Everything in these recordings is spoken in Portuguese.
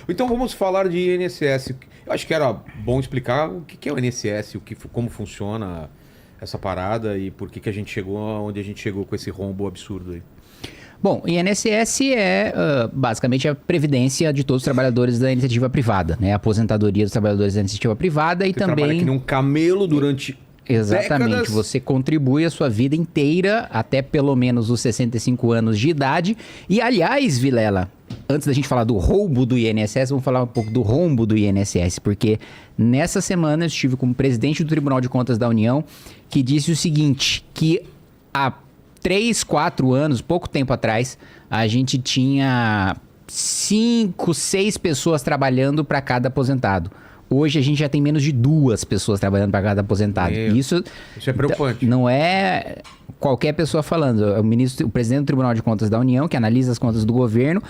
Então vamos falar de INSS. Eu acho que era bom explicar o que é o INSS, como funciona essa parada e por que a gente chegou onde a gente chegou com esse rombo absurdo aí. Bom, INSS é basicamente a previdência de todos os trabalhadores da iniciativa privada, né? A aposentadoria dos trabalhadores da iniciativa privada e Você também... trabalha que nem um camelo durante Exatamente, décadas. você contribui a sua vida inteira até pelo menos os 65 anos de idade. E aliás, Vilela, antes da gente falar do roubo do INSS, vamos falar um pouco do rombo do INSS, porque nessa semana eu estive como presidente do Tribunal de Contas da União, que disse o seguinte, que há 3, 4 anos, pouco tempo atrás, a gente tinha 5, 6 pessoas trabalhando para cada aposentado. Hoje a gente já tem menos de 2 pessoas trabalhando para cada aposentado. Isso é preocupante. Não é qualquer pessoa falando. O presidente do Tribunal de Contas da União, que analisa as contas do governo.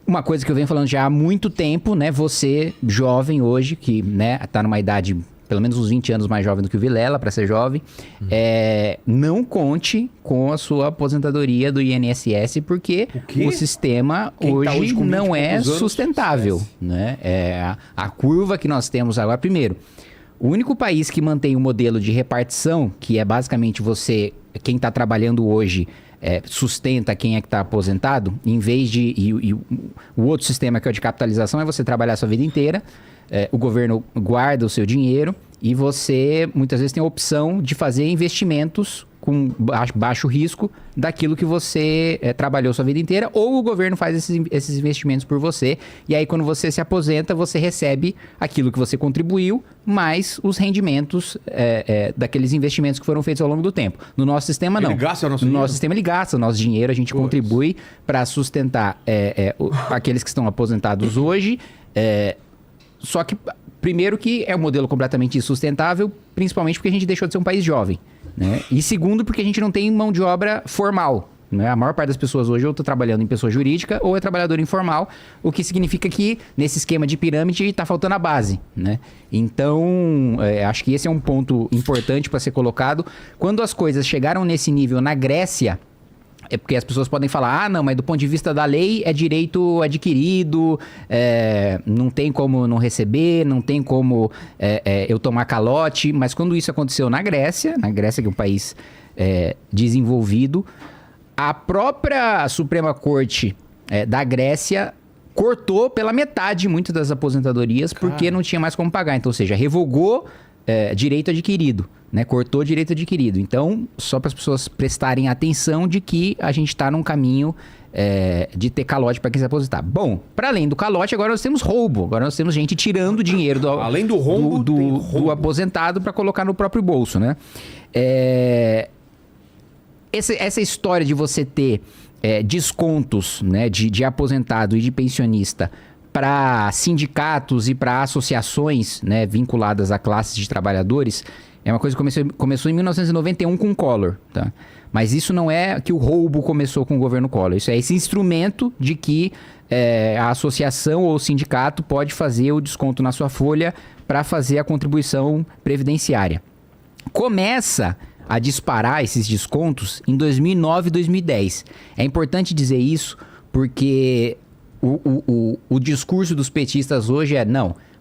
Uma coisa que eu venho falando já há muito tempo, né? Você, jovem hoje, que tá numa idade pelo menos uns 20 anos mais jovem do que o Vilela, para ser jovem, não conte com a sua aposentadoria do INSS, porque o sistema hoje não é sustentável. Né? A curva que nós temos agora, primeiro, o único país que mantém o modelo de repartição, que é basicamente quem está trabalhando hoje, sustenta quem é que está aposentado, em vez de... E o outro sistema, que é o de capitalização, é você trabalhar a sua vida inteira, o governo guarda o seu dinheiro e você, muitas vezes, tem a opção de fazer investimentos com baixo risco daquilo que você trabalhou sua vida inteira, ou o governo faz esses investimentos por você, e aí quando você se aposenta, você recebe aquilo que você contribuiu, mais os rendimentos daqueles investimentos que foram feitos ao longo do tempo. No nosso sistema, não. Ele gasta o nosso dinheiro? No nosso sistema, ele gasta o nosso dinheiro, a gente contribui para sustentar aqueles que estão aposentados hoje, só que, primeiro, que é um modelo completamente insustentável, principalmente porque a gente deixou de ser um país jovem. Né? E segundo, porque a gente não tem mão de obra formal. Né? A maior parte das pessoas hoje ou está trabalhando em pessoa jurídica ou é trabalhador informal, o que significa que, nesse esquema de pirâmide, está faltando a base. Né? Então, acho que esse é um ponto importante para ser colocado. Quando as coisas chegaram nesse nível na Grécia... É porque as pessoas podem falar, não, mas do ponto de vista da lei é direito adquirido, não tem como não receber, não tem como eu tomar calote. Mas quando isso aconteceu na Grécia, que é um país desenvolvido, a própria Suprema Corte da Grécia cortou pela metade muitas das aposentadorias porque não tinha mais como pagar. Então, ou seja, revogou direito adquirido. Né, cortou direito adquirido. Então, só para as pessoas prestarem atenção de que a gente está num caminho de ter calote para quem se aposentar. Bom, para além do calote, agora nós temos roubo. Agora nós temos gente tirando dinheiro além do rombo, do aposentado para colocar no próprio bolso. Né? Essa história de você ter descontos, né, de aposentado e de pensionista para sindicatos e para associações, né, vinculadas a classes de trabalhadores... É uma coisa que começou em 1991 com o Collor, tá? Mas isso não é que o roubo começou com o governo Collor. Isso é esse instrumento de que a associação ou o sindicato pode fazer o desconto na sua folha para fazer a contribuição previdenciária. Começa a disparar esses descontos em 2009 e 2010. É importante dizer isso porque o discurso dos petistas hoje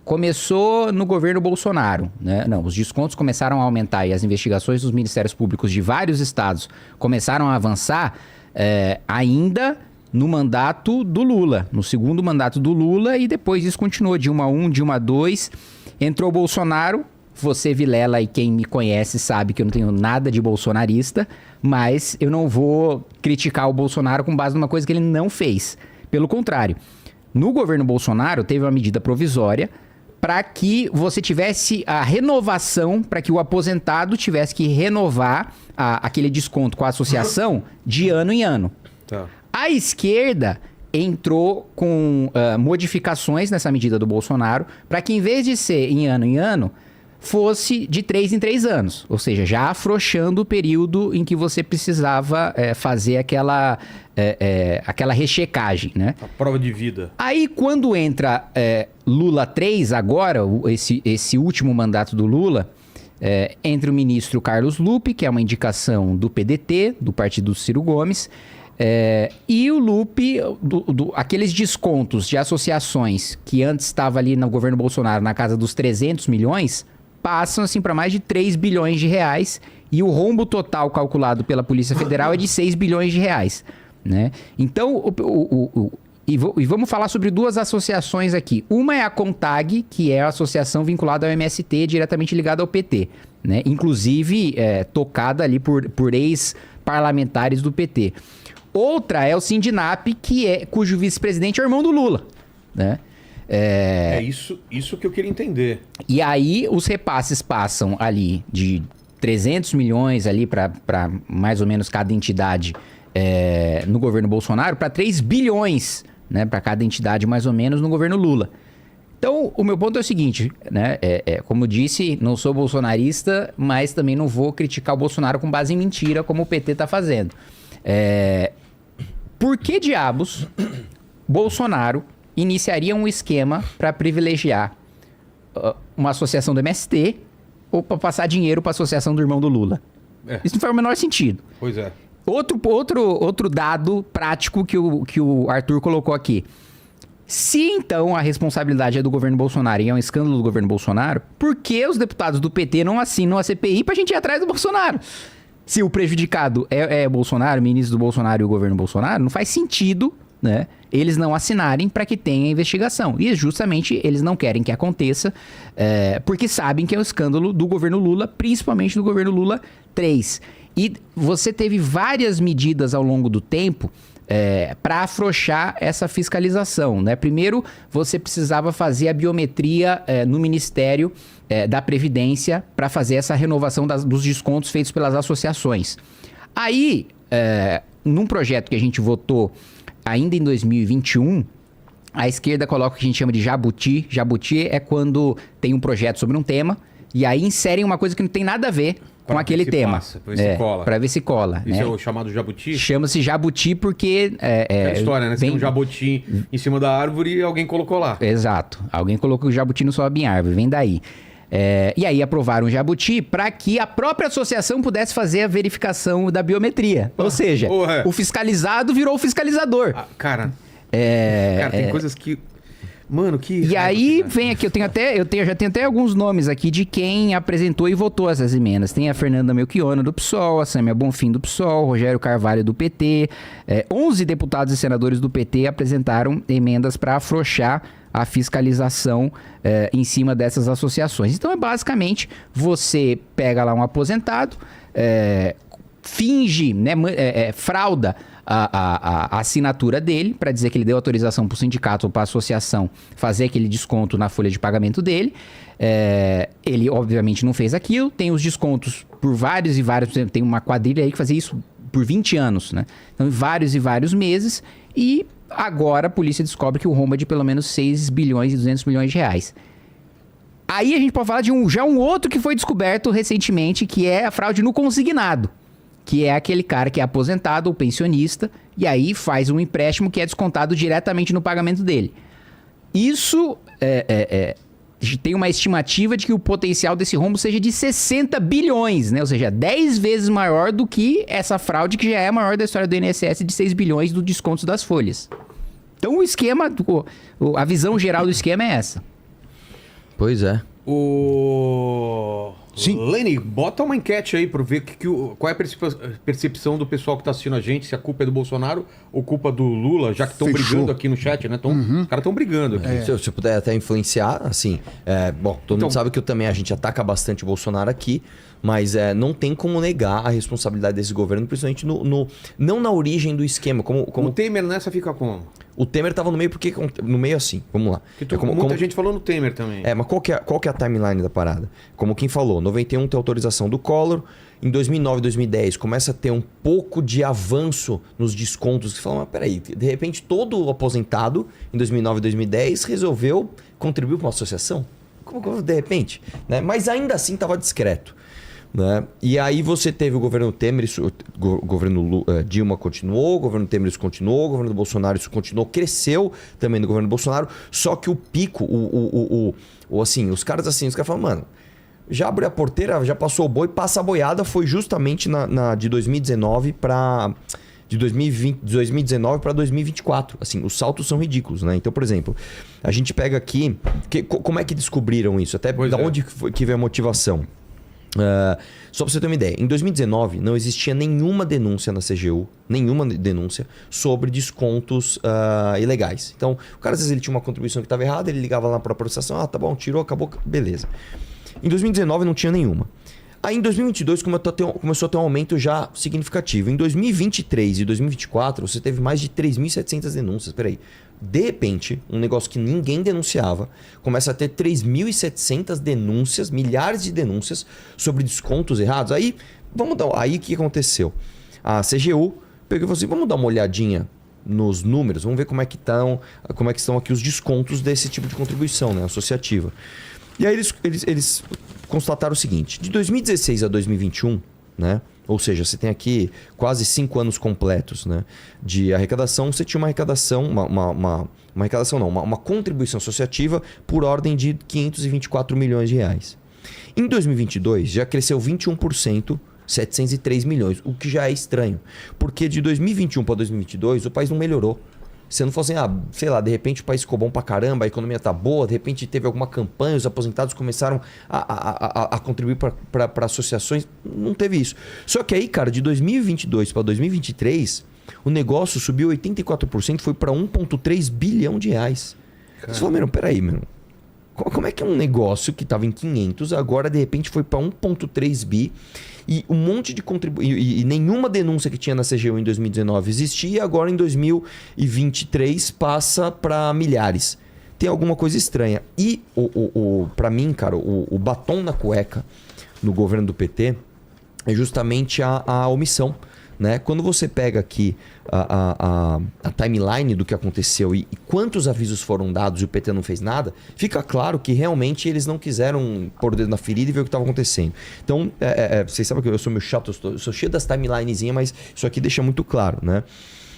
começou no governo Bolsonaro, né? Não, os descontos começaram a aumentar e as investigações dos ministérios públicos de vários estados começaram a avançar ainda no mandato do Lula, no segundo mandato do Lula, e depois isso continuou, Dilma 1, Dilma 2, entrou o Bolsonaro. Você, Vilela, e quem me conhece sabe que eu não tenho nada de bolsonarista, mas eu não vou criticar o Bolsonaro com base numa coisa que ele não fez. Pelo contrário, no governo Bolsonaro teve uma medida provisória para que você tivesse a renovação, para que o aposentado tivesse que renovar aquele desconto com a associação de ano em ano. Tá. A esquerda entrou com modificações nessa medida do Bolsonaro para que, em vez de ser em ano, fosse de 3 em 3 anos. Ou seja, já afrouxando o período em que você precisava fazer aquela rechecagem, né? A prova de vida. Aí, quando entra Lula 3, agora, esse último mandato do Lula, entra o ministro Carlos Lupe, que é uma indicação do PDT, do partido do Ciro Gomes, E o loop, aqueles descontos de associações que antes estava ali no governo Bolsonaro na casa dos 300 milhões, passam assim para mais de 3 bilhões de reais e o rombo total calculado pela Polícia Federal é de 6 bilhões de reais, né? Então, e vamos falar sobre duas associações aqui. Uma é a CONTAG, que é a associação vinculada ao MST, diretamente ligada ao PT, né? Inclusive tocada ali por ex-parlamentares do PT. Outra é o Sindinap, cujo vice-presidente é o irmão do Lula, né? É isso que eu queria entender. E aí os repasses passam ali de 300 milhões ali para mais ou menos cada entidade no governo Bolsonaro para 3 bilhões, né, para cada entidade mais ou menos no governo Lula. Então, o meu ponto é o seguinte, né? Como eu disse, não sou bolsonarista, mas também não vou criticar o Bolsonaro com base em mentira, como o PT está fazendo. Por que diabos Bolsonaro iniciaria um esquema para privilegiar uma associação do MST ou para passar dinheiro para a associação do irmão do Lula? Isso não faz o menor sentido. Pois é. Outro dado prático que o Arthur colocou aqui. Se então a responsabilidade é do governo Bolsonaro e é um escândalo do governo Bolsonaro, por que os deputados do PT não assinam a CPI pra gente ir atrás do Bolsonaro? Se o prejudicado é Bolsonaro, o ministro do Bolsonaro e o governo Bolsonaro, não faz sentido, né, eles não assinarem para que tenha investigação. E justamente eles não querem que aconteça, porque sabem que é o escândalo do governo Lula, principalmente do governo Lula 3. E você teve várias medidas ao longo do tempo para afrouxar essa fiscalização, né? Primeiro, você precisava fazer a biometria no Ministério da Previdência para fazer essa renovação dos descontos feitos pelas associações. Aí, num projeto que a gente votou ainda em 2021, a esquerda coloca o que a gente chama de jabuti. Jabuti é quando tem um projeto sobre um tema e aí inserem uma coisa que não tem nada a ver com aquele tema. Pra ver se cola. Pra ver se cola. Isso né? é o chamado jabuti? Chama-se jabuti porque... É a história, né? Você tem um jabuti em cima da árvore e alguém colocou lá. Exato. Alguém colocou o jabuti não sobe em árvore, vem daí. E aí aprovaram o jabuti para que a própria associação pudesse fazer a verificação da biometria. Ou seja, o fiscalizado virou o fiscalizador. Cara, tem coisas que... Mano, que... E aí vem aqui, já tenho até alguns nomes aqui de quem apresentou e votou essas emendas. Tem a Fernanda Melchiona do PSOL, a Sâmia Bonfim do PSOL, Rogério Carvalho do PT. 11 deputados e senadores do PT apresentaram emendas para afrouxar a fiscalização em cima dessas associações. Então, basicamente, você pega lá um aposentado, finge, né, frauda a assinatura dele para dizer que ele deu autorização para o sindicato ou para a associação fazer aquele desconto na folha de pagamento dele. Ele, obviamente, não fez aquilo. Tem os descontos por vários e vários... Tem uma quadrilha aí que fazia isso por 20 anos, né? Então, vários e vários meses. E agora a polícia descobre que o rombo é de pelo menos 6 bilhões e 200 milhões de reais. Aí a gente pode falar de um outro que foi descoberto recentemente, que é a fraude no consignado. Que é aquele cara que é aposentado ou pensionista, e aí faz um empréstimo que é descontado diretamente no pagamento dele. Isso tem uma estimativa de que o potencial desse rombo seja de 60 bilhões, né? Ou seja, 10 vezes maior do que essa fraude que já é a maior da história do INSS de 6 bilhões do desconto das folhas. Então o esquema, a visão geral do esquema é essa. Pois é. Sim. Lenny, bota uma enquete aí pra ver qual é a percepção do pessoal que tá assistindo a gente, se a culpa é do Bolsonaro ou culpa do Lula, já que estão brigando aqui no chat, né? Os caras estão brigando aqui. Se eu puder até influenciar, assim... todo mundo sabe que a gente ataca bastante o Bolsonaro aqui, mas não tem como negar a responsabilidade desse governo, principalmente não na origem do esquema. Como... O Temer nessa fica como? O Temer tava no meio porque... No meio assim, vamos lá. Muita gente falou no Temer também. Mas qual que é a timeline da parada? Como quem falou, 91 tem autorização do Collor, em 2009, 2010 começa a ter um pouco de avanço nos descontos, que falam, mas peraí, de repente todo aposentado em 2009, 2010 resolveu contribuir para uma associação? Como de repente? Né? Mas ainda assim estava discreto. Né? E aí você teve o governo Temer, o governo Dilma continuou, o governo Temer isso continuou, o governo do Bolsonaro isso continuou, cresceu também no governo do Bolsonaro, só que o pico, os caras falam, mano, já abriu a porteira, já passou o boi, passa a boiada, foi justamente na de 2019 para de 2019 para 2024. Assim, os saltos são ridículos, né? Então, por exemplo, a gente pega aqui... como é que descobriram isso? Até da onde que veio a motivação? Só para você ter uma ideia, em 2019 não existia nenhuma denúncia na CGU, nenhuma denúncia sobre descontos ilegais. Então, o cara às vezes ele tinha uma contribuição que estava errada, ele ligava lá para a processação, tá bom, tirou, acabou, beleza. Em 2019 não tinha nenhuma. Aí em 2022 começou a ter um aumento já significativo. Em 2023 e 2024 você teve mais de 3.700 denúncias. Peraí. De repente, um negócio que ninguém denunciava, começa a ter 3.700 denúncias, milhares de denúncias sobre descontos errados. Aí o que aconteceu? A CGU pegou e falou assim, vamos dar uma olhadinha nos números, vamos ver como é que estão aqui os descontos desse tipo de contribuição, né, associativa. E aí eles constataram o seguinte, de 2016 a 2021, né? Ou seja, você tem aqui quase 5 anos completos, né, de arrecadação. Você tinha uma arrecadação, uma contribuição associativa por ordem de 524 milhões de reais. Em 2022 já cresceu 21%, 703 milhões, o que já é estranho. Porque de 2021 para 2022 o país não melhorou. Você não falou assim, sei lá, de repente o país ficou bom pra caramba, a economia tá boa, de repente teve alguma campanha, os aposentados começaram a contribuir para associações. Não teve isso. Só que aí, cara, de 2022 para 2023, o negócio subiu 84%, foi para 1,3 bilhão de reais. Cara. Você falou, peraí, meu. Como é que é um negócio que estava em 500, agora de repente foi para 1,3 bi e um monte de e nenhuma denúncia que tinha na CGU em 2019 existia e agora em 2023 passa para milhares. Tem alguma coisa estranha. E para mim, cara, o batom na cueca no governo do PT é justamente a omissão. Né? Quando você pega aqui a timeline do que aconteceu e quantos avisos foram dados e o PT não fez nada, fica claro que realmente eles não quiseram pôr o dedo na ferida e ver o que estava acontecendo. Então, vocês sabem que eu sou meio chato, eu sou cheio das timelinezinhas, mas isso aqui deixa muito claro, né?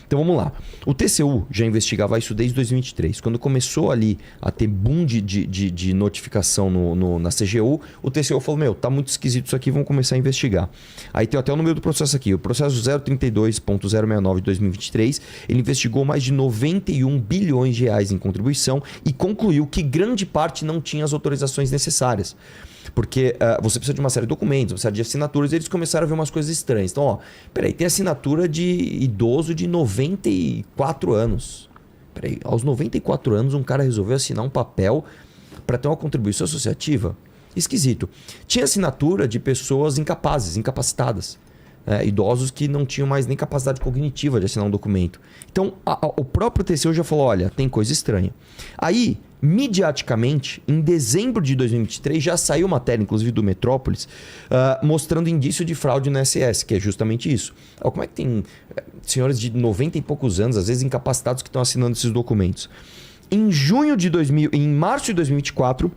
Então vamos lá. O TCU já investigava isso desde 2023. Quando começou ali a ter boom de notificação na CGU, o TCU falou, tá muito esquisito isso aqui, vamos começar a investigar. Aí tem até o número do processo aqui. O processo 032.069 de 2023, ele investigou mais de 91 bilhões de reais em contribuição e concluiu que grande parte não tinha as autorizações necessárias. Porque você precisa de uma série de documentos, uma série de assinaturas, e eles começaram a ver umas coisas estranhas. Então, peraí, tem assinatura de idoso de 94 anos. Peraí, aos 94 anos um cara resolveu assinar um papel para ter uma contribuição associativa? Esquisito. Tinha assinatura de pessoas incapacitadas. Idosos que não tinham mais nem capacidade cognitiva de assinar um documento. Então, o próprio TCU já falou, olha, tem coisa estranha. Aí, midiaticamente, em dezembro de 2023, já saiu matéria, inclusive do Metrópolis, mostrando indício de fraude no INSS, que é justamente isso. Como é que tem senhores de 90 e poucos anos, às vezes incapacitados, que estão assinando esses documentos? Em março de 2024...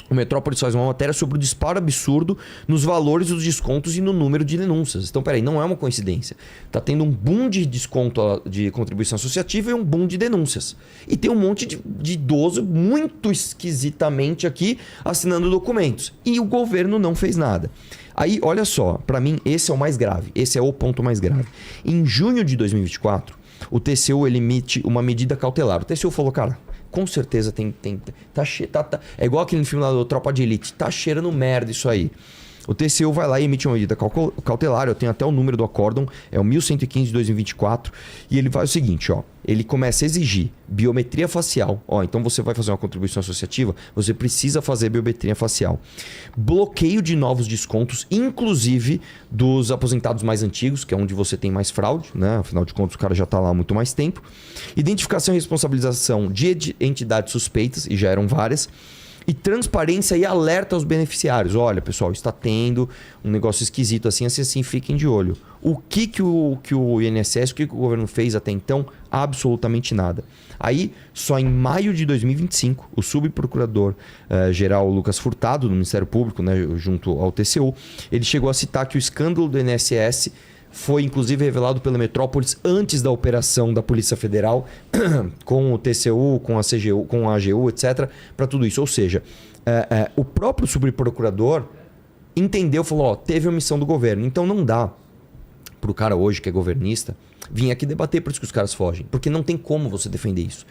o Metrópolis faz uma matéria sobre o disparo absurdo nos valores dos descontos e no número de denúncias. Então, peraí, não é uma coincidência. Está tendo um boom de desconto de contribuição associativa e um boom de denúncias. E tem um monte de idoso muito esquisitamente aqui assinando documentos. E o governo não fez nada. Aí, olha só, para mim esse é o mais grave. Esse é o ponto mais grave. Em junho de 2024, o TCU ele emite uma medida cautelar. O TCU falou, cara... com certeza é igual aquele filme lá do Tropa de Elite. Tá cheirando merda isso aí. O TCU vai lá e emite uma medida cautelar. Eu tenho até o número do acórdão. É o 1115 de 2024. E ele faz o seguinte, ele começa a exigir biometria facial. Então você vai fazer uma contribuição associativa, você precisa fazer biometria facial. Bloqueio de novos descontos, inclusive dos aposentados mais antigos, que é onde você tem mais fraude, né? Afinal de contas, o cara já está lá há muito mais tempo. Identificação e responsabilização de entidades suspeitas, e já eram várias. E transparência e alerta aos beneficiários. Olha, pessoal, está tendo um negócio esquisito assim, fiquem de olho. O que o INSS, o que o governo fez até então? Absolutamente nada. Aí, só em maio de 2025, o subprocurador-geral Lucas Furtado, do Ministério Público, né, junto ao TCU, ele chegou a citar que o escândalo do INSS foi inclusive revelado pela Metrópolis antes da operação da Polícia Federal com o TCU, com a CGU, com a AGU, etc. para tudo isso. Ou seja, o próprio subprocurador entendeu, falou, teve omissão do governo. Então não dá pro cara hoje que é governista vir aqui debater, por isso que os caras fogem. Porque não tem como você defender isso.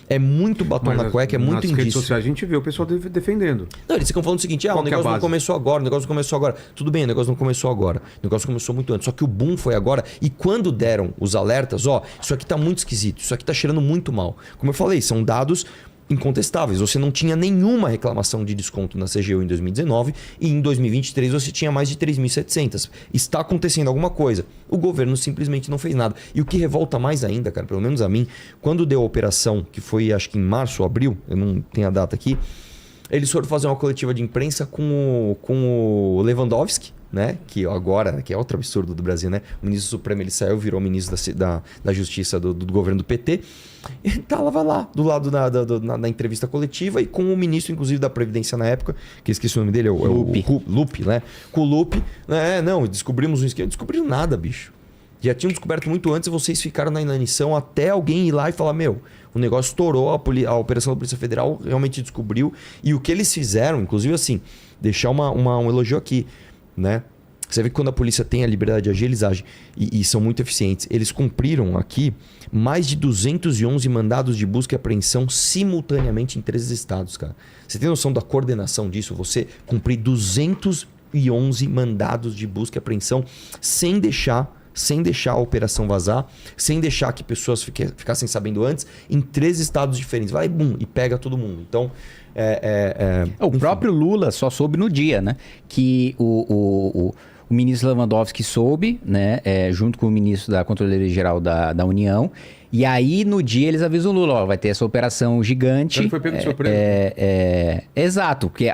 É muito batom na cueca, é muito indício. Nas redes indício. sociais a gente vê o pessoal defendendo. Não, eles ficam falando o seguinte, o negócio não começou agora, o negócio não começou agora. Tudo bem, o negócio não começou agora. O negócio começou muito antes. Só que o boom foi agora. E quando deram os alertas, isso aqui tá muito esquisito, isso aqui tá cheirando muito mal. Como eu falei, são dados incontestáveis. Você não tinha nenhuma reclamação de desconto na CGU em 2019 e em 2023 você tinha mais de 3.700. Está acontecendo alguma coisa. O governo simplesmente não fez nada. E o que revolta mais ainda, cara, pelo menos a mim, quando deu a operação, que foi acho que em março ou abril, eu não tenho a data aqui, eles foram fazer uma coletiva de imprensa com o Lewandowski, né? Que agora, que é outro absurdo do Brasil, né? O ministro supremo, ele saiu, virou ministro da Justiça do governo do PT. Ele tava lá, do lado da entrevista coletiva e com o ministro, inclusive, da Previdência na época, que eu esqueci o nome dele, o Lupe, né? Com o Lupe, não, descobrimos um esquema. Não descobriram nada, bicho. Já tinham descoberto muito antes e vocês ficaram na inanição até alguém ir lá e falar, o negócio estourou, a operação da Polícia Federal realmente descobriu. E o que eles fizeram, inclusive assim, deixar um elogio aqui, né? Você vê que quando a polícia tem a liberdade de agir, eles agem e são muito eficientes. Eles cumpriram aqui mais de 211 mandados de busca e apreensão simultaneamente em 3 estados, cara. Você tem noção da coordenação disso? Você cumprir 211 mandados de busca e apreensão sem deixar a operação vazar, sem deixar que pessoas ficassem sabendo antes, em 3 estados diferentes. Vai, e pega todo mundo. Então, o próprio Lula só soube no dia, né? Que o ministro Lewandowski soube, né? Junto com o ministro da Controladoria Geral da União. E aí, no dia, eles avisam o Lula, vai ter essa operação gigante. Ele foi pego de surpresa. Exato, porque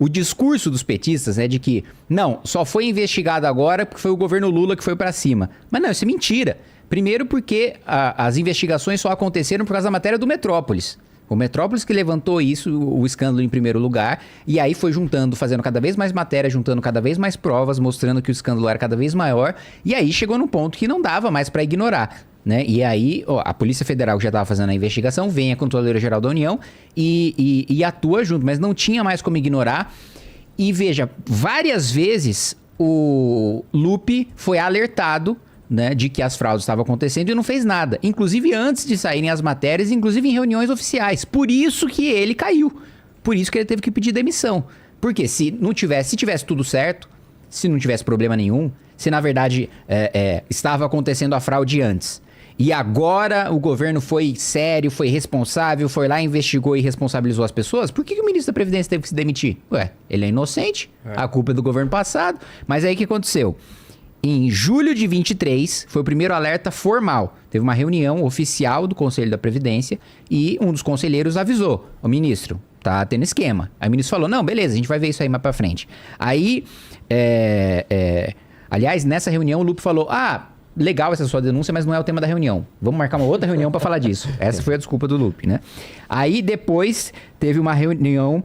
o discurso dos petistas é de que, não, só foi investigado agora porque foi o governo Lula que foi pra cima. Mas não, isso é mentira. Primeiro porque as investigações só aconteceram por causa da matéria do Metrópolis. O Metrópolis que levantou isso, o escândalo em primeiro lugar, e aí foi fazendo cada vez mais matéria, juntando cada vez mais provas, mostrando que o escândalo era cada vez maior, e aí chegou num ponto que não dava mais para ignorar, né? E aí a Polícia Federal que já estava fazendo a investigação, vem a Controladoria Geral da União e atua junto, mas não tinha mais como ignorar. E veja, várias vezes o Lupe foi alertado, né, de que as fraudes estavam acontecendo e não fez nada. Inclusive antes de saírem as matérias, inclusive em reuniões oficiais. Por isso que ele caiu. Por isso que ele teve que pedir demissão. Porque se tivesse tudo certo, se não tivesse problema nenhum, se na verdade estava acontecendo a fraude antes, e agora o governo foi sério, foi responsável, foi lá, investigou e responsabilizou as pessoas, por que o ministro da Previdência teve que se demitir? Ele é inocente, a culpa é do governo passado. Mas aí o que aconteceu? Em julho de 23, foi o primeiro alerta formal. Teve uma reunião oficial do Conselho da Previdência e um dos conselheiros avisou: o ministro, tá tendo esquema. Aí o ministro falou: não, beleza, a gente vai ver isso aí mais pra frente. Aí, aliás, nessa reunião o Lupe falou: legal essa sua denúncia, mas não é o tema da reunião. Vamos marcar uma outra reunião pra falar disso. Essa foi a desculpa do Lupe, né? Aí depois teve uma reunião...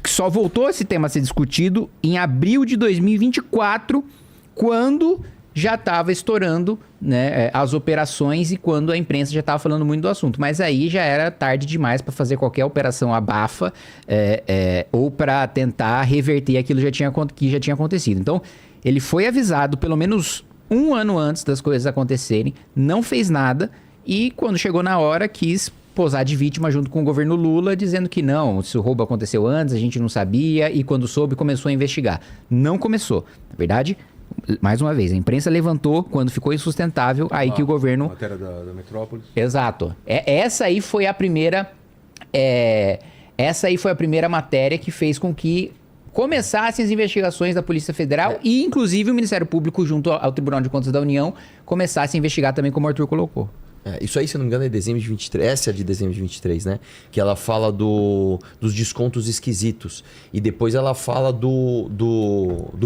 que só voltou esse tema a ser discutido em abril de 2024, quando já estava estourando, né, as operações e quando a imprensa já estava falando muito do assunto. Mas aí já era tarde demais para fazer qualquer operação abafa ou para tentar reverter aquilo que já tinha acontecido. Então, ele foi avisado pelo menos um ano antes das coisas acontecerem, não fez nada e quando chegou na hora quis posar de vítima junto com o governo Lula, dizendo que não, se o roubo aconteceu antes, a gente não sabia, e quando soube, começou a investigar. Não começou. Na verdade, mais uma vez, a imprensa levantou quando ficou insustentável, aí que o governo... Matéria da Metrópolis. Exato. Essa aí foi a primeira... Essa aí foi a primeira matéria que fez com que começassem as investigações da Polícia Federal e, inclusive, o Ministério Público, junto ao Tribunal de Contas da União, começasse a investigar também, como o Arthur colocou. Isso aí, se eu não me engano, é dezembro de 23. Essa é de dezembro de 23, né? Que ela fala dos descontos esquisitos. E depois ela fala do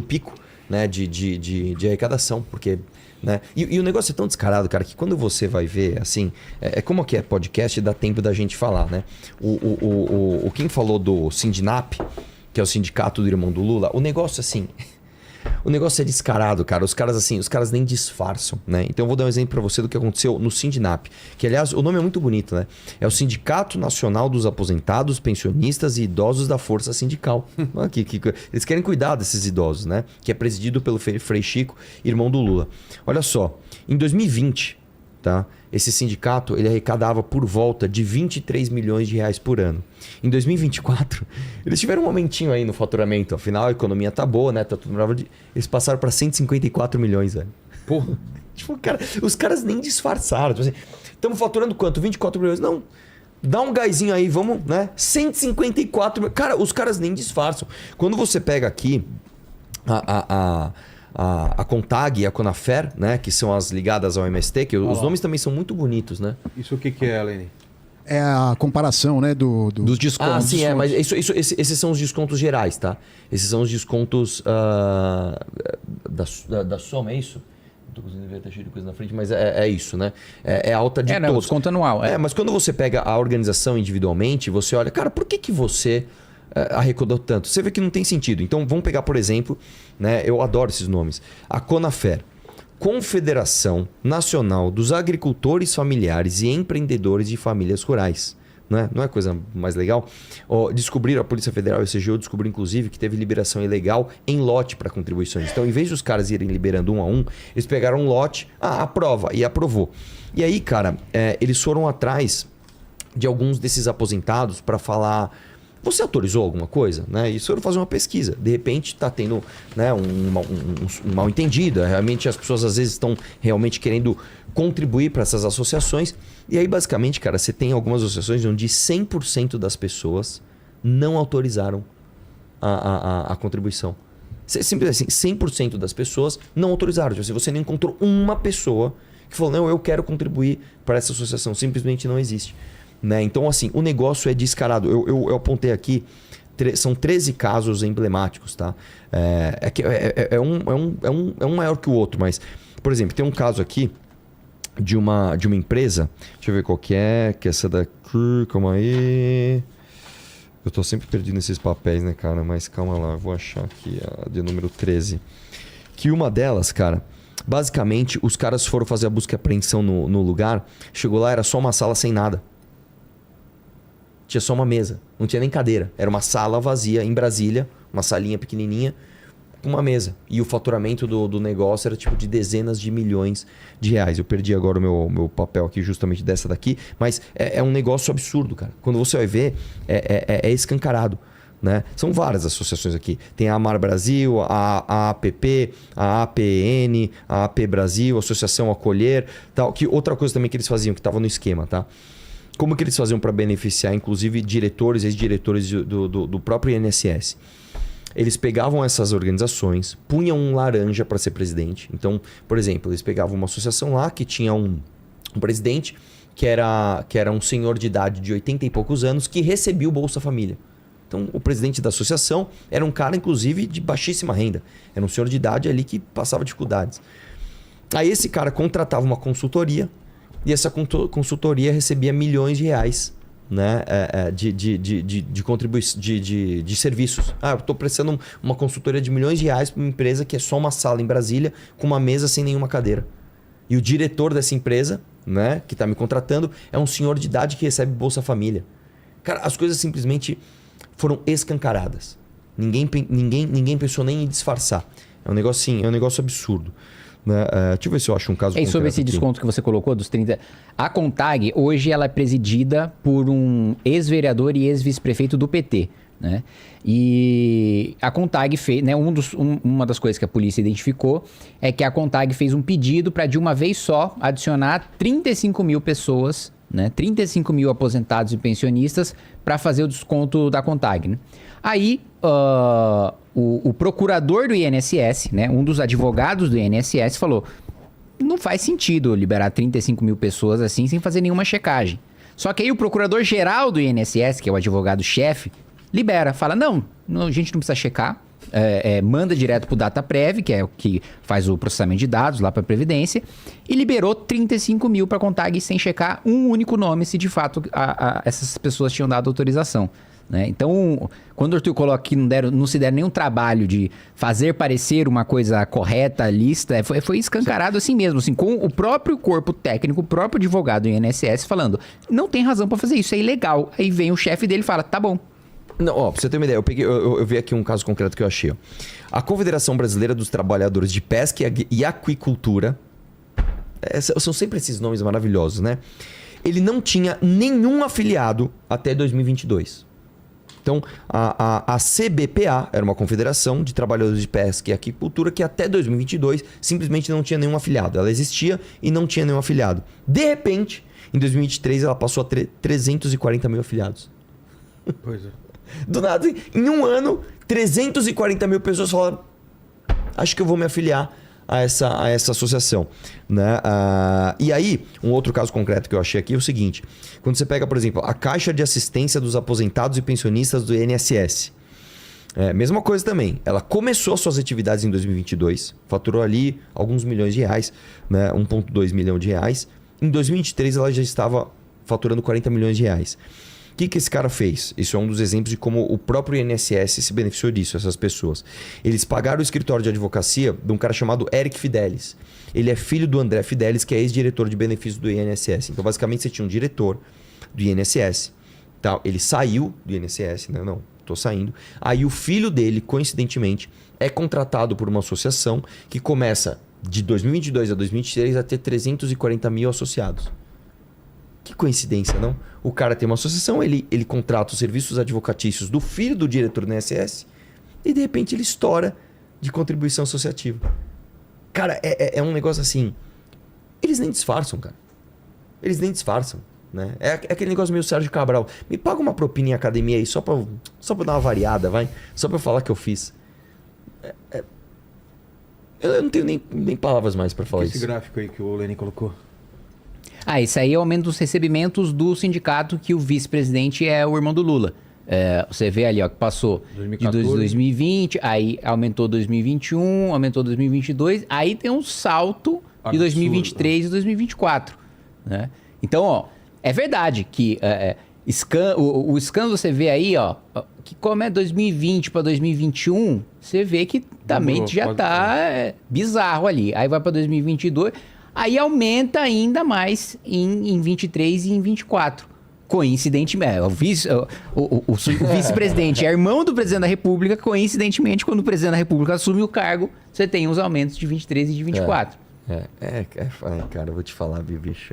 pico, né? De arrecadação. Porque, né? E o negócio é tão descarado, cara, que quando você vai ver, assim... como que é podcast, dá tempo da gente falar, né? Quem falou do Sindinap, que é o sindicato do irmão do Lula, o negócio, assim... O negócio é descarado, cara. Os caras nem disfarçam, né? Então eu vou dar um exemplo pra você do que aconteceu no Sindinap. Que, aliás, o nome é muito bonito, né? É o Sindicato Nacional dos Aposentados, Pensionistas e Idosos da Força Sindical. Eles querem cuidar desses idosos, né? Que é presidido pelo Frei Chico, irmão do Lula. Olha só, em 2020, tá? Esse sindicato ele arrecadava por volta de 23 milhões de reais por ano. Em 2024, eles tiveram um momentinho aí no faturamento. Afinal, a economia tá boa, né? Tá tudo maravilhoso. Eles passaram para 154 milhões, velho. Porra. Tipo, cara, os caras nem disfarçaram. Tipo assim, estamos faturando quanto? 24 milhões? Não. Dá um gásinho aí, vamos, né? 154 milhões. Cara, os caras nem disfarçam. Quando você pega aqui a Contag e a Conafer, né? Que são as ligadas ao MST, que os nomes também são muito bonitos, né? Isso o que é, Lene? É a comparação, né, dos descontos. Ah, sim, mas esses são os descontos gerais, tá? Esses são os descontos da soma, é isso? Não tô conseguindo ver, tá cheio de coisa na frente, mas é isso, né? É alta de todos. Não, desconto anual. Mas quando você pega a organização individualmente, você olha, cara, por que você arrecadou tanto? Você vê que não tem sentido. Então, vamos pegar, por exemplo, né? Eu adoro esses nomes. A Conafer. Confederação Nacional dos Agricultores Familiares e Empreendedores de Famílias Rurais. Não é coisa mais legal? Descobriram, a Polícia Federal e o CGU descobriram, inclusive, que teve liberação ilegal em lote para contribuições. Então, em vez dos caras irem liberando um a um, eles pegaram um lote, aprova, e aprovou. E aí, cara, eles foram atrás de alguns desses aposentados para falar... Você autorizou alguma coisa? Né? E foram fazer uma pesquisa. De repente está tendo, né, um mal entendido. Realmente as pessoas às vezes estão realmente querendo contribuir para essas associações. E aí basicamente, cara, você tem algumas associações onde 100% das pessoas não autorizaram a contribuição. Simples assim, 100% das pessoas não autorizaram. Tipo, se você não encontrou uma pessoa que falou, não, eu quero contribuir para essa associação. Simplesmente não existe. Né? Então, assim, o negócio é descarado. Eu apontei aqui, são 13 casos emblemáticos, tá? Um maior que o outro, mas, por exemplo, tem um caso aqui de uma empresa, deixa eu ver qual que é essa daqui, calma aí. Eu tô sempre perdido nesses papéis, né, cara? Mas calma lá, eu vou achar aqui a de número 13. Que uma delas, cara, basicamente, os caras foram fazer a busca e apreensão no lugar, chegou lá, era só uma sala sem nada. Tinha só uma mesa, não tinha nem cadeira. Era uma sala vazia em Brasília, uma salinha pequenininha, com uma mesa. E o faturamento do negócio era tipo de dezenas de milhões de reais. Eu perdi agora o meu papel aqui justamente dessa daqui. Mas é um negócio absurdo, cara. Quando você vai ver, é escancarado. Né? São várias associações aqui. Tem a Amar Brasil, a APP, a APN, a AP Brasil, a Associação Acolher. Tal. Que outra coisa também que eles faziam, que estava no esquema, tá? Como que eles faziam para beneficiar, inclusive, diretores e ex-diretores do próprio INSS? Eles pegavam essas organizações, punham um laranja para ser presidente. Então, por exemplo, eles pegavam uma associação lá que tinha um presidente que era um senhor de idade de 80 e poucos anos que recebia o Bolsa Família. Então, o presidente da associação era um cara, inclusive, de baixíssima renda. Era um senhor de idade ali que passava dificuldades. Aí esse cara contratava uma consultoria. E essa consultoria recebia milhões de reais, né, de contribuição, de serviços. Eu estou prestando uma consultoria de milhões de reais para uma empresa que é só uma sala em Brasília com uma mesa sem nenhuma cadeira. E o diretor dessa empresa, né, que está me contratando, é um senhor de idade que recebe Bolsa Família. Cara, as coisas simplesmente foram escancaradas. Ninguém pensou nem em disfarçar. É um negócio absurdo. Deixa eu ver se eu acho um caso concreto. Sobre esse desconto que você colocou dos 30... A Contag, hoje, ela é presidida por um ex-vereador e ex-vice-prefeito do PT. Né? E a Contag fez... Né, uma das coisas que a polícia identificou é que a Contag fez um pedido para, de uma vez só, adicionar 35 mil pessoas, né, 35 mil aposentados e pensionistas para fazer o desconto da Contag. Né? Aí... O procurador do INSS, né, um dos advogados do INSS, falou: não faz sentido liberar 35 mil pessoas assim sem fazer nenhuma checagem. Só que aí o procurador-geral do INSS, que é o advogado-chefe, libera, fala: não, a gente não precisa checar, manda direto pro DataPrev, que é o que faz o processamento de dados lá para a Previdência, e liberou 35 mil para a Contag sem checar um único nome se de fato essas pessoas tinham dado autorização. né? Então, quando o Arthur coloca que não se deram nenhum trabalho de fazer parecer uma coisa correta, lista, foi escancarado assim mesmo, assim, com o próprio corpo técnico, o próprio advogado do INSS falando, não tem razão para fazer isso, é ilegal. Aí vem o chefe dele e fala, tá bom. Não, ó, pra você ter uma ideia, eu vi aqui um caso concreto que eu achei. Ó. A Confederação Brasileira dos Trabalhadores de Pesca e Aquicultura, são sempre esses nomes maravilhosos, né? Ele não tinha nenhum afiliado até 2022. Então, a CBPA era uma confederação de trabalhadores de pesca e aquicultura que até 2022 simplesmente não tinha nenhum afiliado. Ela existia e não tinha nenhum afiliado. De repente, em 2023, ela passou a ter 340 mil afiliados. Pois é. Do nada, em um ano, 340 mil pessoas falaram: acho que eu vou me afiliar a essa associação, né? E aí, um outro caso concreto que eu achei aqui é o seguinte: quando você pega, por exemplo, a Caixa de Assistência dos Aposentados e Pensionistas do INSS, mesma coisa também. Ela começou suas atividades em 2022, faturou ali alguns milhões de reais, né? 1,2 milhão de reais. Em 2023, ela já estava faturando 40 milhões de reais. O que esse cara fez? Isso é um dos exemplos de como o próprio INSS se beneficiou disso, essas pessoas. Eles pagaram o escritório de advocacia de um cara chamado Eric Fidelis. Ele é filho do André Fidelis, que é ex-diretor de benefícios do INSS. Então, basicamente, você tinha um diretor do INSS. Tá? Ele saiu do INSS, né? Não, estou saindo. Aí o filho dele, coincidentemente, é contratado por uma associação que começa de 2022 a 2023 a ter 340 mil associados. Que coincidência, não? O cara tem uma associação, ele contrata os serviços advocatícios do filho do diretor do INSS e de repente ele estoura de contribuição associativa. Cara, é um negócio assim. Eles nem disfarçam, cara. Eles nem disfarçam, né? É aquele negócio meio Sérgio Cabral. Me paga uma propina em academia aí só pra dar uma variada, vai? Só pra eu falar que eu fiz. Eu não tenho nem palavras mais pra falar isso. Esse gráfico aí que o Lenin colocou. Isso aí é o aumento dos recebimentos do sindicato que o vice-presidente é o irmão do Lula. Você vê ali, ó, que passou 2014. de 2020, aí aumentou 2021, aumentou 2022, aí tem um salto de 2023 e 2024. Né? Então, ó, é verdade que o escândalo você vê aí, ó, que como é 2020 para 2021, você vê que também já tá bizarro ali. Aí vai para 2022... Aí aumenta ainda mais em 23 e em 24. Coincidentemente, o vice-presidente é irmão do presidente da República. Coincidentemente, quando o presidente da República assume o cargo, você tem os aumentos de 23 e de 24. Cara, eu vou te falar, bicho.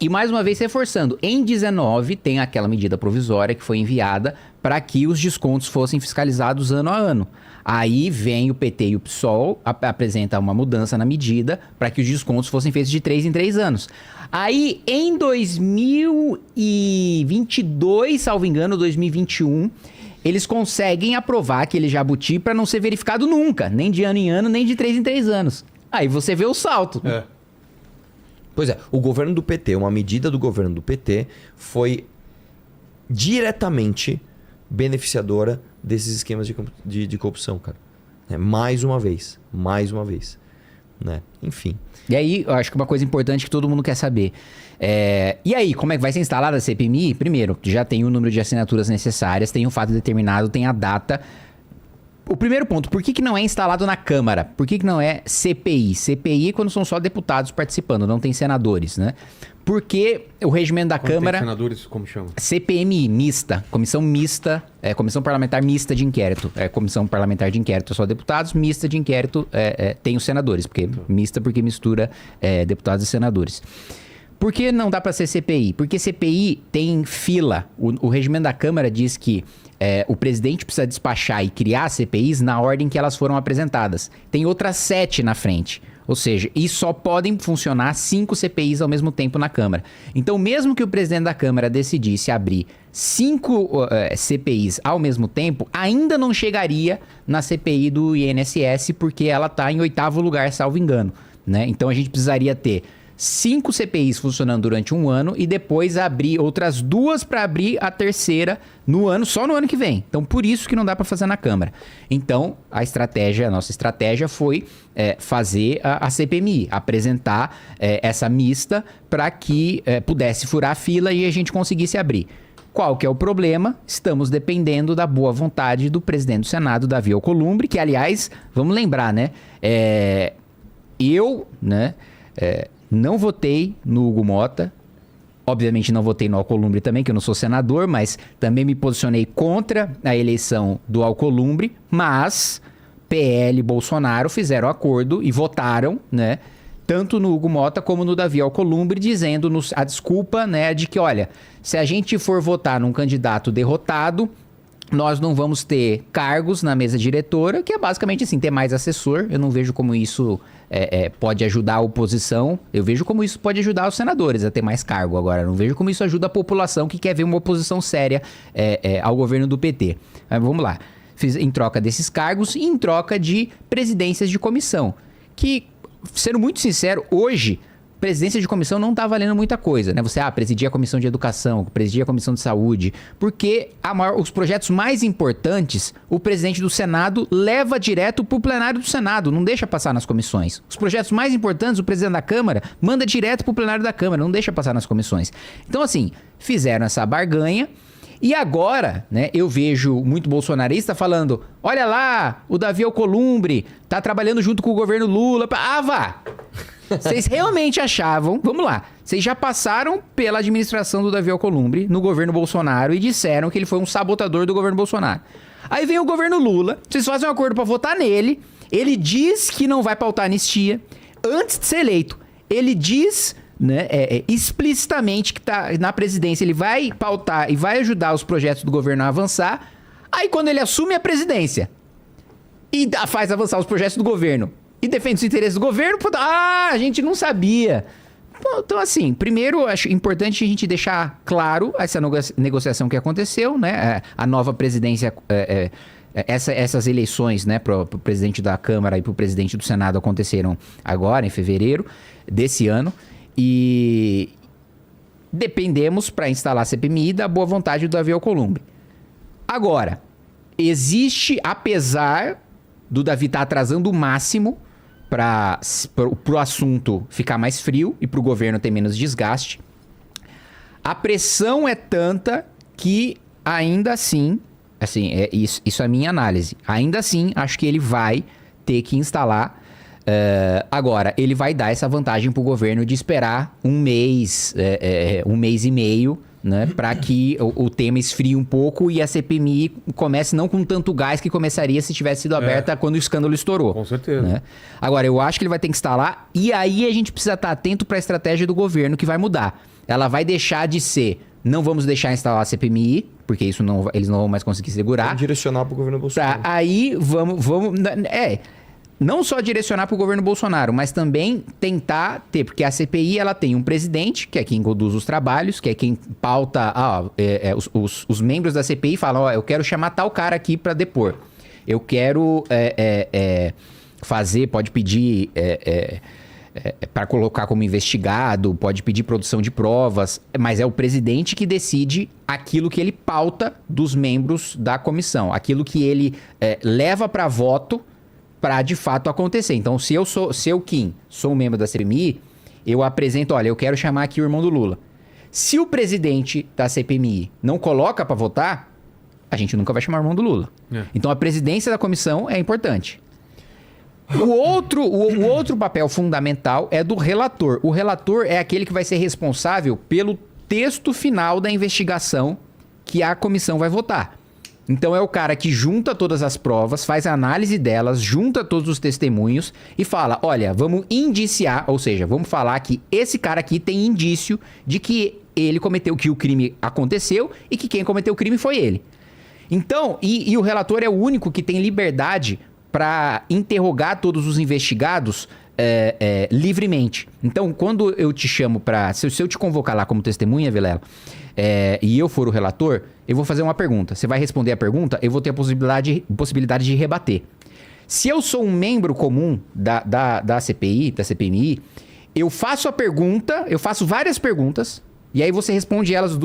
E mais uma vez reforçando, em 19 tem aquela medida provisória que foi enviada para que os descontos fossem fiscalizados ano a ano. Aí vem o PT e o PSOL, apresenta uma mudança na medida para que os descontos fossem feitos de 3 em 3 anos. Aí em 2022, salvo engano, 2021, eles conseguem aprovar aquele jabuti para não ser verificado nunca, nem de ano em ano, nem de 3 em 3 anos. Aí você vê o salto. Pois é, o governo do PT, uma medida do governo do PT foi diretamente beneficiadora desses esquemas de corrupção, cara. Mais uma vez. Né? Enfim. E aí, eu acho que uma coisa importante que todo mundo quer saber. E aí, como é que vai ser instalada a CPMI? Primeiro, já tem o número de assinaturas necessárias, tem o fato determinado, tem a data. O primeiro ponto, por que não é instalado na Câmara? Por que não é CPI? CPI é quando são só deputados participando, não tem senadores, né? Porque o regimento da Câmara... Tem senadores, como chama? CPMI, mista. Comissão mista, Comissão Parlamentar Mista de Inquérito. Comissão Parlamentar de Inquérito é só deputados, mista de inquérito tem os senadores. Mista porque mistura deputados e senadores. Por que não dá para ser CPI? Porque CPI tem fila. O regimento da Câmara diz que o presidente precisa despachar e criar CPIs na ordem que elas foram apresentadas. Tem outras 7 na frente. Ou seja, e só podem funcionar 5 CPIs ao mesmo tempo na Câmara. Então, mesmo que o presidente da Câmara decidisse abrir 5 CPIs ao mesmo tempo, ainda não chegaria na CPI do INSS, porque ela está em 8º lugar, salvo engano. Né? Então, a gente precisaria ter 5 CPIs funcionando durante um ano e depois abrir outras 2 para abrir a terceira só no ano que vem. Então, por isso que não dá para fazer na Câmara. Então, a nossa estratégia foi fazer a CPMI, apresentar essa mista para que pudesse furar a fila e a gente conseguisse abrir. Qual que é o problema? Estamos dependendo da boa vontade do presidente do Senado, Davi Alcolumbre, que, aliás, vamos lembrar, né? Eu, né, não votei no Hugo Mota. Obviamente não votei no Alcolumbre também, que eu não sou senador, mas também me posicionei contra a eleição do Alcolumbre, mas PL e Bolsonaro fizeram acordo e votaram, né, tanto no Hugo Mota como no Davi Alcolumbre, dizendo-nos a desculpa, né, de que, olha, se a gente for votar num candidato derrotado, nós não vamos ter cargos na mesa diretora, que é basicamente assim, ter mais assessor. Eu não vejo como isso pode ajudar a oposição. Eu vejo como isso pode ajudar os senadores a ter mais cargo agora. Eu não vejo como isso ajuda a população que quer ver uma oposição séria ao governo do PT. Mas vamos lá. Em troca desses cargos e em troca de presidências de comissão. Que, sendo muito sincero, hoje... presidência de comissão não tá valendo muita coisa, né? Você, presidir a comissão de educação, presidir a comissão de saúde, porque os projetos mais importantes, o presidente do Senado leva direto pro plenário do Senado, não deixa passar nas comissões. Os projetos mais importantes, o presidente da Câmara manda direto pro plenário da Câmara, não deixa passar nas comissões. Então, assim, fizeram essa barganha. E agora, né, eu vejo muito bolsonarista falando, olha lá, o Davi Alcolumbre tá trabalhando junto com o governo Lula. Vá! Vocês realmente achavam... Vamos lá. Vocês já passaram pela administração do Davi Alcolumbre no governo Bolsonaro e disseram que ele foi um sabotador do governo Bolsonaro. Aí vem o governo Lula, vocês fazem um acordo pra votar nele, ele diz que não vai pautar anistia antes de ser eleito. Ele diz, né, explicitamente que tá na presidência, ele vai pautar e vai ajudar os projetos do governo a avançar. Aí quando ele assume a presidência e faz avançar os projetos do governo e defende os interesses do governo, a gente não sabia. Então, assim, primeiro, acho importante a gente deixar claro essa negociação que aconteceu, né? A nova presidência, essas eleições, né, pro presidente da Câmara e pro presidente do Senado aconteceram agora, em fevereiro desse ano, e dependemos, para instalar a CPMI, da boa vontade do Davi Alcolumbre. Agora, existe, apesar do Davi estar atrasando o máximo pro assunto ficar mais frio e pro governo ter menos desgaste, a pressão é tanta que ainda assim, isso é a minha análise, ainda assim acho que ele vai ter que instalar. Agora, ele vai dar essa vantagem pro governo de esperar um mês e meio, né, para que o tema esfrie um pouco e a CPMI comece não com tanto gás que começaria se tivesse sido aberta quando o escândalo estourou. Com certeza. Né? Agora, eu acho que ele vai ter que instalar e aí a gente precisa estar atento para a estratégia do governo que vai mudar. Ela vai deixar de ser, não vamos deixar instalar a CPMI, porque isso eles não vão mais conseguir segurar. Vamos direcionar para o governo Bolsonaro. Aí vamos... Não só direcionar para o governo Bolsonaro, mas também tentar ter... Porque a CPI, ela tem um presidente, que é quem conduz os trabalhos, que é quem pauta... os membros da CPI falam, eu quero chamar tal cara aqui para depor. Eu quero fazer, pode pedir para colocar como investigado, pode pedir produção de provas, mas é o presidente que decide aquilo que ele pauta dos membros da comissão, aquilo que ele leva para voto para de fato acontecer. Então, se eu, Kim, sou um membro da CPMI, eu apresento, olha, eu quero chamar aqui o irmão do Lula. Se o presidente da CPMI não coloca para votar, a gente nunca vai chamar o irmão do Lula. Então, a presidência da comissão é importante. O outro papel fundamental é do relator. O relator é aquele que vai ser responsável pelo texto final da investigação que a comissão vai votar. Então é o cara que junta todas as provas, faz a análise delas, junta todos os testemunhos e fala, olha, vamos indiciar, ou seja, vamos falar que esse cara aqui tem indício de que ele cometeu, que o crime aconteceu e que quem cometeu o crime foi ele. Então, e o relator é o único que tem liberdade para interrogar todos os investigados livremente. Então, quando eu te chamo para... Se eu te convocar lá como testemunha, Vilela, e eu for o relator, eu vou fazer uma pergunta. Você vai responder a pergunta, eu vou ter a possibilidade de rebater. Se eu sou um membro comum da CPI, da CPMI, eu faço a pergunta, eu faço várias perguntas, e aí você responde elas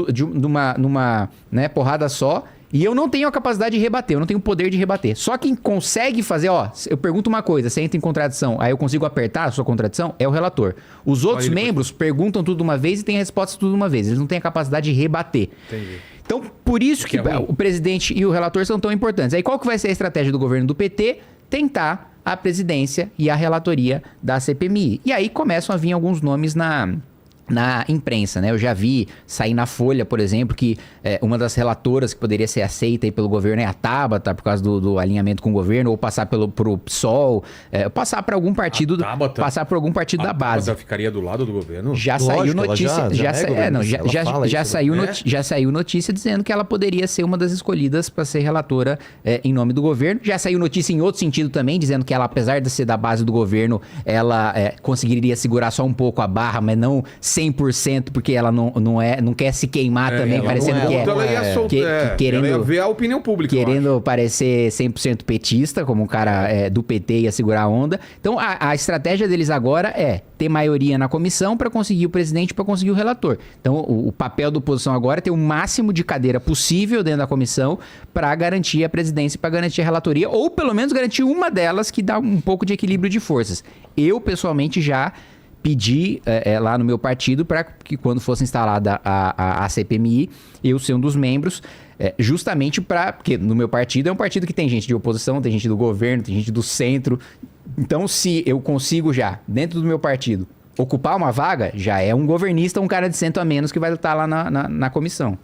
numa porrada só, e eu não tenho a capacidade de rebater, eu não tenho o poder de rebater. Só quem consegue fazer, eu pergunto uma coisa, você entra em contradição, aí eu consigo apertar a sua contradição, é o relator. Os outros membros perguntam tudo de uma vez e têm a resposta tudo de uma vez. Eles não têm a capacidade de rebater. Entendi. Então, por isso Que que é ruim. o presidente e o relator são tão importantes. Aí qual que vai ser a estratégia do governo do PT? Tentar a presidência e a relatoria da CPMI. E aí começam a vir alguns nomes na imprensa, né? Eu já vi sair na Folha, por exemplo, que uma das relatoras que poderia ser aceita aí pelo governo é a Tabata, por causa do alinhamento com o governo, ou passar pro PSOL, passar para algum partido, passar por algum partido da base. Ela ficaria do lado do governo? Já Lógico, saiu ela notícia, já saiu notícia dizendo que ela poderia ser uma das escolhidas para ser relatora em nome do governo. Já saiu notícia em outro sentido também, dizendo que ela, apesar de ser da base do governo, ela conseguiria segurar só um pouco a barra, mas não 100%, porque ela não quer se queimar também, parecendo que ela ia querendo ela ia ver a opinião pública. Querendo parecer 100% petista, como um cara do PT ia segurar a onda. Então, a estratégia deles agora é ter maioria na comissão para conseguir o presidente, para conseguir o relator. Então, o papel da oposição agora é ter o máximo de cadeira possível dentro da comissão para garantir a presidência, para garantir a relatoria, ou pelo menos garantir uma delas que dá um pouco de equilíbrio de forças. Eu, pessoalmente, já pedi lá no meu partido para que quando fosse instalada a CPMI, eu ser um dos membros, justamente porque no meu partido é um partido que tem gente de oposição, tem gente do governo, tem gente do centro. Então, se eu consigo já, dentro do meu partido, ocupar uma vaga, já é um governista, um cara de centro a menos que vai estar lá na comissão.